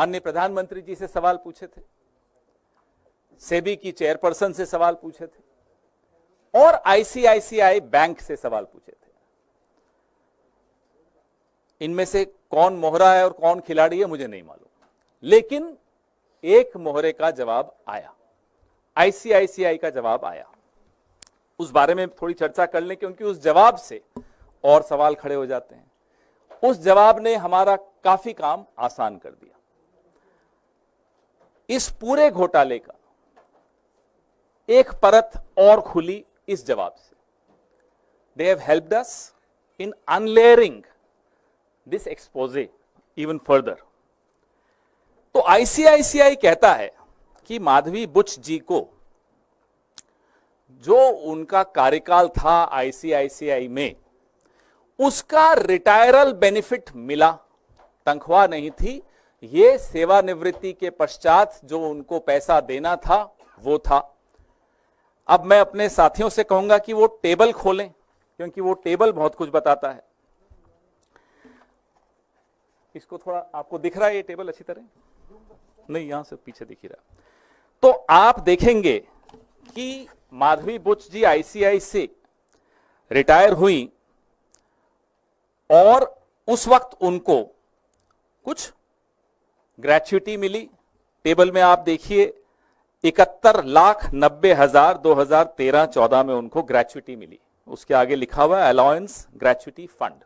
माननीय प्रधानमंत्री जी से सवाल पूछे थे, सेबी की चेयरपर्सन से सवाल पूछे थे और आईसीआईसीआई बैंक से सवाल पूछे थे। इनमें से कौन मोहरा है और कौन खिलाड़ी है मुझे नहीं मालूम, लेकिन एक मोहरे का जवाब आया, आईसीआईसीआई का जवाब आया। उस बारे में थोड़ी चर्चा कर लें, क्योंकि उस जवाब से और सवाल खड़े हो जाते हैं। उस जवाब ने हमारा काफी काम आसान कर दिया। इस पूरे घोटाले का एक परत और खुली इस जवाब से। They have helped us in unlayering this exposé even further. तो आईसीआईसीआई कहता है कि माधवी बुच जी को जो उनका कार्यकाल था आईसीआईसीआई में, उसका रिटायरल बेनिफिट मिला, तनख्वाह नहीं थी, ये सेवानिवृत्ति के पश्चात जो उनको पैसा देना था वो था। अब मैं अपने साथियों से कहूंगा कि वो टेबल खोलें, क्योंकि वो टेबल बहुत कुछ बताता है। इसको थोड़ा आपको दिख रहा है ये टेबल अच्छी तरह? नहीं, यहां से पीछे दिख ही रहा। तो आप देखेंगे कि माधवी बुच जी आईसीआई से रिटायर हुई और उस वक्त उनको कुछ ग्रेच्युटी मिली। टेबल में आप देखिए 71,90,000 2013-14 में उनको ग्रेच्युटी मिली। उसके आगे लिखा हुआ है अलाउंस ग्रेच्युटी फंड।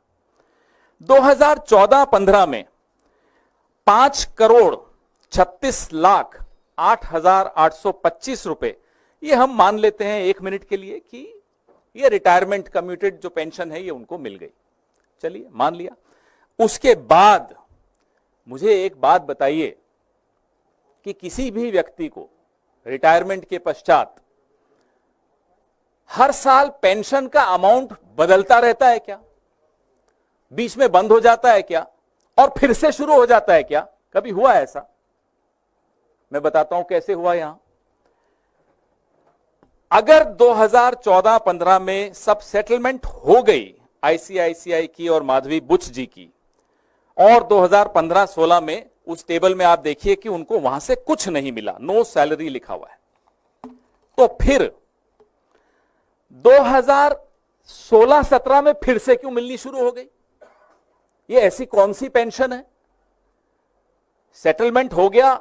2014-15 में 5,36,08,825 रुपए, ये हम मान लेते हैं 1 मिनट के लिए कि ये रिटायरमेंट कम्यूटेड जो पेंशन है ये उनको मिल गई, चलिए मान लिया। उसके बाद मुझे एक बात बताइए कि किसी भी व्यक्ति को रिटायरमेंट के पश्चात हर साल पेंशन का अमाउंट बदलता रहता है क्या? बीच में बंद हो जाता है क्या और फिर से शुरू हो जाता है क्या? कभी हुआ ऐसा? मैं बताता हूं कैसे हुआ। यहां अगर 2014-15 में सब सेटलमेंट हो गई आईसीआईसीआई की और माधवी बुच जी की, और 2015-16 में उस टेबल में आप देखिए कि उनको वहां से कुछ नहीं मिला, नो सैलरी लिखा हुआ है, तो फिर 2016-17 में फिर से क्यों मिलनी शुरू हो गई? ये ऐसी कौन सी पेंशन है? सेटलमेंट हो गया,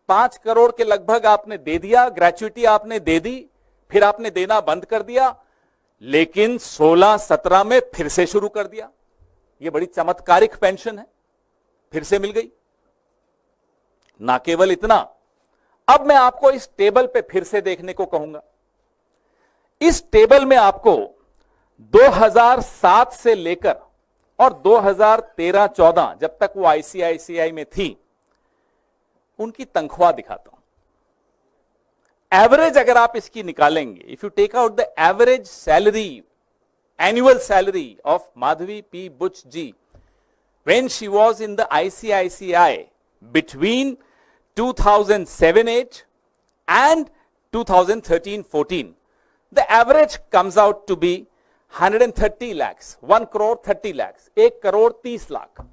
5 करोड़ के लगभग आपने दे दिया, ग्रेच्युटी आपने दे दी, फिर आपने देना बंद कर दिया, लेकिन 16-17 में फिर से शुरू कर दिया। ये बड़ी चमत्कारिक पेंशन है, फिर से मिल गई। ना केवल इतना, अब मैं आपको इस टेबल पे फिर से देखने को कहूंगा। इस टेबल में आपको 2007 से लेकर और 2013-14 जब तक वो आईसीआईसीआई में थी, उनकी तनख्वाह दिखाता हूं। एवरेज अगर आप इसकी निकालेंगे, if you take out the average salary, annual salary of Madhavi P. Buch ji when she was in the ICICI between 2007-8 and 2013-14, the average comes out to be 130 lakhs, 1 crore 30 lakhs, 1 crore 30 lakh.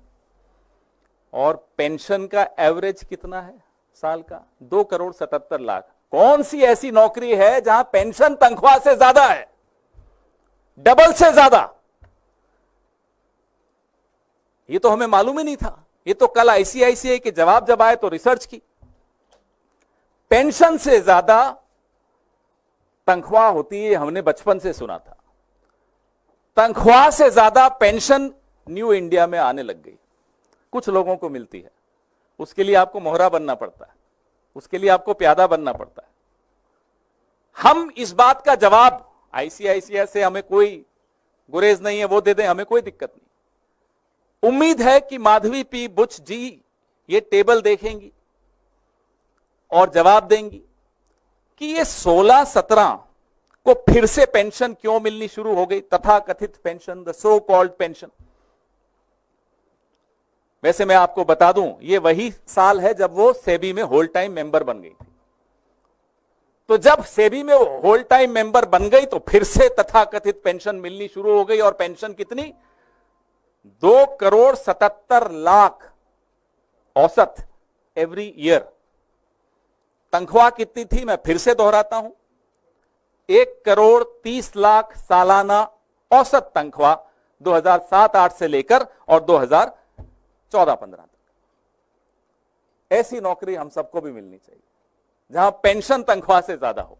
और pension का average कितना है साल का? 2 करोड़ 77 लाख। कौन सी ऐसी नौकरी है जहां पेंशन तनख्वाह से ज्यादा है, डबल से ज्यादा? ये तो हमें मालूम ही नहीं था। ये तो कल आईसीआईसीआई के जवाब जब आए तो रिसर्च की। पेंशन से ज्यादा तनख्वाह होती है, हमने बचपन से सुना था। तनख्वाह से ज्यादा पेंशन न्यू इंडिया में आने लग गई, कुछ लोगों को मिलती है। उसके लिए आपको मोहरा बनना पड़ता है, उसके लिए आपको प्यादा बनना पड़ता है। हम इस बात का जवाब, आईसीआईसीआई से हमें कोई गुरेज नहीं है, वो दे दें, हमें कोई दिक्कत नहीं। उम्मीद है कि माधवी पी बुच जी ये टेबल देखेंगी और जवाब देंगी कि ये 16-17 को फिर से पेंशन क्यों मिलनी शुरू हो गई, तथा कथित pension, the so called pension. वैसे मैं आपको बता दूं, ये वही साल है जब वो सेबी में होल टाइम मेंबर बन गई थी। तो जब सेबी में होल टाइम मेंबर बन गई तो फिर से तथाकथित पेंशन मिलनी शुरू हो गई। और पेंशन कितनी? 2 करोड़ 77 लाख औसत एवरी ईयर। तनख्वाह कितनी थी, मैं फिर से दोहराता हूं, 1,30,00,000 सालाना औसत तनख्वाह 2007-8 से लेकर और 2014-15 तक। ऐसी नौकरी हम सबको भी मिलनी चाहिए जहां पेंशन तनख्वाह से ज्यादा हो।